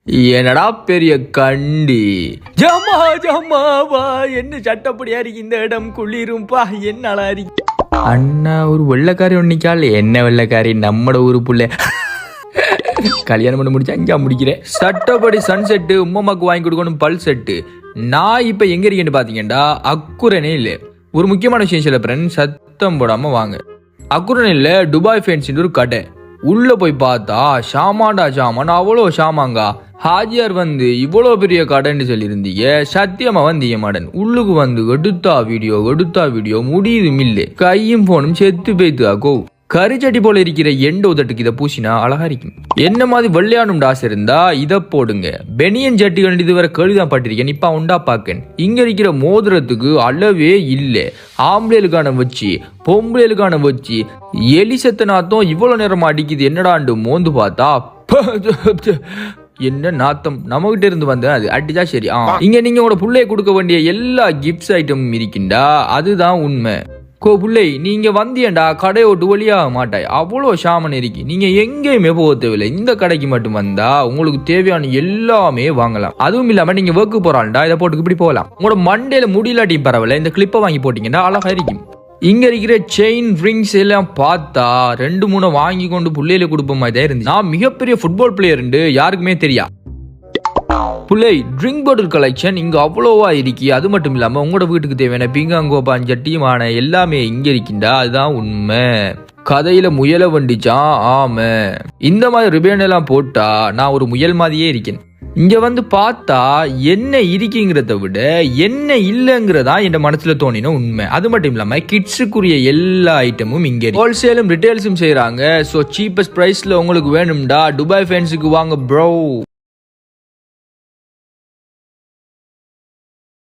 என்னடா பெரிய கண்டி ஜம்மா ஜம்மாவா என்ன சட்டப்படியா இருக்கு இந்த இடம் குளிரும்பா என்ன அலாரி அண்ணா ஒரு வெள்ளைக்காரி ஒன்னிக்கால் என்ன வெள்ளைக்காரி நம்மட ஊரு புள்ள கல்யாணம் பண்ண முடிச்சா இங்கே முடிக்கிறேன் சட்டப்படி சன்செட்டு உம்மம்மாக்கு வாங்கி கொடுக்கணும் பல் செட்டு. நான் இப்போ எங்கே இருக்கேன்னு பார்த்தீங்கன்னா அக்குரனே இல்லை. ஒரு முக்கியமான விஷயம் சில ஃப்ரெண்ட் சத்தம் போடாமல் வாங்க. அக்குரனில் துபாய் ஃபேன்ஸின்னு ஒரு கடை உள்ள போய் பார்த்தா ஷாமாண்டா ஷாமான் அவ்வளோ ஷாமாங்கா. ஹாஜியார் வந்து இவ்வளோ பெரிய கடைன்னு சொல்லியிருந்தீங்க, சத்தியமா வந்தீங்க மாடன். உள்ளுக்கு வந்து எடுத்தா வீடியோ முடியுதும் இல்லை, கையும் போனும் செத்து போய்த்து ஆக்கோ. கரிச்சட்டி போல இருக்கிற எண்ட உதட்டுக்கு இதை பூசினா அழகா இருக்கும். என்ன மாதிரி வெள்ளையானும் ஆசை இருந்தா இதை போடுங்க. பெனியன் சட்டிகள் இதுவரை கழுதான் பட்டிருக்கேன், இப்ப உண்டா பாக்கன். இங்க இருக்கிற மோதிரத்துக்கு அளவே இல்லை. ஆம்பளைகளுக்கான வச்சு பொம்பளைகளுக்கான வச்சு எலிசத்த நாத்தம் இவ்வளவு நேரமா அடிக்குது என்னடாண்டு மோந்து பார்த்தா என்ன நாத்தம் நமக்கிட்ட இருந்து வந்த அது அடிச்சா சரி. இங்க நீங்க உங்களோட புள்ளைய கொடுக்க வேண்டிய எல்லா கிஃப்ட்ஸ் ஐட்டமும் இருக்கின்றா, அதுதான் உண்மை. புள்ளை நீங்க வந்தியண்டா கடை ஓட்டு வழியாக மாட்டாய், அவ்வளோ ஷாமன் இருக்கு. நீங்க எங்கேயுமே போக தேவையில்லை, இந்த கடைக்கு மட்டும் வந்தா உங்களுக்கு தேவையான எல்லாமே வாங்கலாம். அதுவும் இல்லாம நீங்க ஒர்க்கு போறான்டா இதை போட்டுக்கு இப்படி போகலாம். உங்களோட மண்டையில முடியலாட்டியும் பரவாயில்ல, இந்த கிளிப்பை வாங்கி போட்டீங்கன்னா அழகா இருக்கும். இங்க இருக்கிற செயின் ரிங்ஸ் எல்லாம் பார்த்தா 2-3 வாங்கி கொண்டு புள்ளையில கொடுப்ப மாதிரி தான் இருந்துச்சு. நான் மிகப்பெரிய ஃபுட்பால் பிளேயர் யாருக்குமே தெரியா. புள்ளை ட்ரிங்க் பாட்டில் கலெக்ஷன் இங்க அவ்வளோவா இருக்கி. அது மட்டும் இல்லாம உங்களோட வீட்டுக்கு தேவையான பீங்காங்கோபான் சட்டியுமான எல்லாமே இங்க இருக்கின்றா, அதுதான் உண்மை. கதையில முயலை வண்டிச்சான் ஆமை. இந்த மாதிரி ரிபேன் எல்லாம் போட்டா நான் ஒரு முயல் மாதிரியே இருக்கேன். இங்க வந்து பார்த்தா என்ன இருக்குங்கிறத விட என்ன இல்லைங்கிறதா என் மனசுல தோணின உண்மை. அது மட்டும் இல்லாம கிட்ஸுக்குரிய எல்லா ஐட்டமும் இங்க ஹோல்சேலும் ரிட்டெயில்ஸும் செய்யறாங்க. ஸோ சீப்பஸ்ட் பிரைஸ்ல உங்களுக்கு வேணும்டா துபாய் ஃபேன்ஸுக்கு வாங்க ப்ரோ.